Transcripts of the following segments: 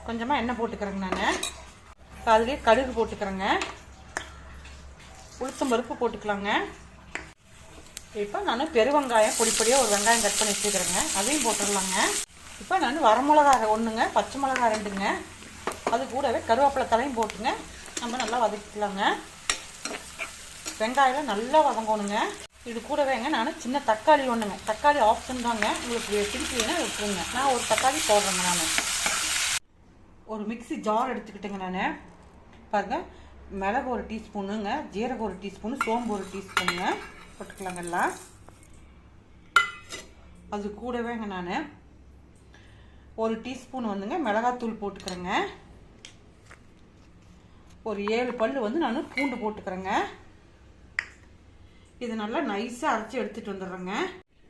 கொஞ்சமாக எண்ணெய் போட்டுக்கிறேங்க. நான் அதுலேயே கடுகு போட்டுக்கிறேங்க. உளுத்தம் பருப்பு போட்டுக்கலாங்க. இப்போ நான் பெருவெங்காயம் பொடிப்பொடியாக ஒரு வெங்காயம் கட் பண்ணி வச்சுக்கிறேங்க. அதையும் போட்டுடலாங்க. இப்போ நான் வரமிளகா 1ங்க, பச்சை மிளகா 2ங்க, அது கூடவே கருவேப்பிலை தலையும் போட்டுங்க. நம்ம நல்லா வதக்கிக்கலாங்க. வெங்காயம் நல்லா வதங்கணுங்க. இது கூடவேங்க நான் சின்ன தக்காளி 1ங்க. தக்காளி ஆப்ஷன் தாங்க, உங்களுக்கு பிடிக்கலைன்னா விட்டுருங்க. நான் ஒரு தக்காளி போடுறேங்க. நான் ஒரு மிக்ஸி ஜார் எடுத்துக்கிட்டேங்க. நான் பாருங்கள், மிளகு 1 டீஸ்பூனுங்க, ஜீரகம் 1 டீஸ்பூனு, சோம்பு 1 டீஸ்பூனுங்க போட்டுக்கலாங்க எல்லாம். அது கூடவேங்க நான் 1 டீஸ்பூன் வந்துங்க மிளகாத்தூள் போட்டுக்கிறேங்க. ஒரு 7 பல் வந்து நான் பூண்டு போட்டுக்கிறேங்க. இது நல்லா நைஸாக அரைச்சி எடுத்துகிட்டு வந்துடுறேங்க.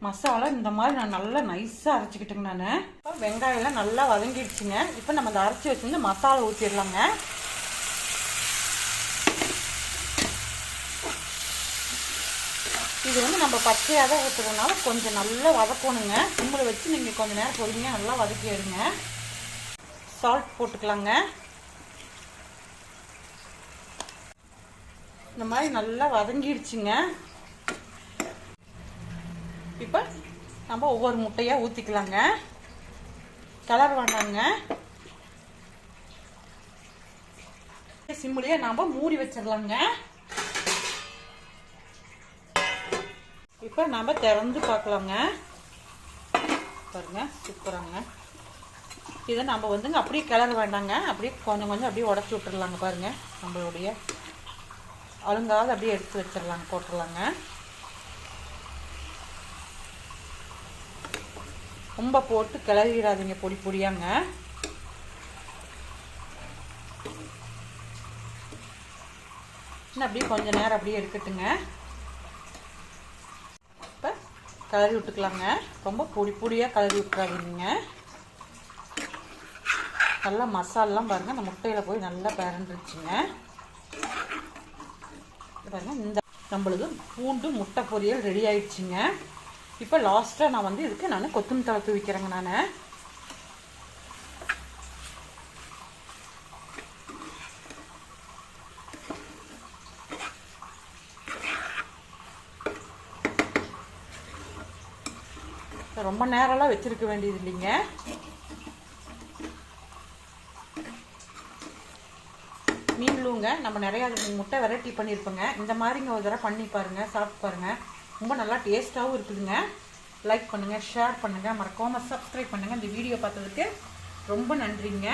மசாலா இந்த மாதிரி நான் நல்லா நைஸாக அரைச்சிக்கிட்டேங்க. நான் இப்போ வெங்காயம்லாம் நல்லா வதங்கிடுச்சுங்க. இப்போ நம்ம அதை அரைச்சி வச்சுருந்து மசாலா ஊற்றிடலாங்க. இது வந்து நம்ம பச்சையாக தான் ஊற்றுறதுனால கொஞ்சம் நல்லா வதக்கணுங்க. சிம்மில் வச்சு நீங்கள் கொஞ்சம் நேரம் பொறுமையாக நல்லா வதக்கி எடுங்க. சால்ட் போட்டுக்கலாங்க. இந்த மாதிரி நல்லா வதங்கிடுச்சுங்க. இப்போ நம்ம ஒவ்வொரு முட்டையாக ஊற்றிக்கலாங்க. கலர் வேண்டாங்க. சிம்மிலேயே நாம் மூடி வச்சிடலாங்க. இப்போ நம்ம திறந்து பார்க்கலாங்க. பாருங்க, சூப்பராங்க. இதை நம்ம வந்துங்க அப்படியே கிளற வேண்டாங்க. அப்படியே கொஞ்சம் கொஞ்சம் அப்படியே உடச்சி விட்டுடலாங்க. பாருங்க, நம்மளுடைய அழுங்காத அப்படியே எடுத்து வச்சிடலாங்க, போட்டுடலாங்க. ரொம்ப போட்டு கிளறிடாதீங்க பொடி பொடியாங்க. இன்னும் அப்படியே கொஞ்சம் நேரம் அப்படியே இருக்கட்டுங்க. இப்போ கிளறி விட்டுக்கலாங்க. ரொம்ப பொடி பொடியாக கிளறி விட்டுறாதீங்க. நல்லா மசாலாம் பாருங்கள், அந்த முட்டையில் போய் நல்லா பரண்டுருச்சுங்க. பாருங்க, இந்த நம்மளுக்கு பூண்டு முட்டை பொரியல் ரெடி ஆயிடுச்சுங்க. இப்போ லாஸ்ட்டாக நான் வந்து இதுக்கு நான் கொத்தமல்லி தழை தூவிக்கிறேங்க. நான் ரொம்ப நேரம்லாம் வச்சிருக்க வேண்டியது இல்லைங்க. நீங்களுங்க நம்ம நிறையா முட்டை வெரைட்டி பண்ணியிருப்போங்க. இந்த மாதிரிங்க ஒரு தடவை பண்ணி பாருங்கள், சாப்பிட்டு பாருங்கள். ரொம்ப நல்லா டேஸ்ட்டாகவும் இருக்குதுங்க. லைக் பண்ணுங்கள், ஷேர் பண்ணுங்கள், மறக்காமல் சப்ஸ்கிரைப் பண்ணுங்கள். இந்த வீடியோ பார்த்ததுக்கு ரொம்ப நன்றிங்க.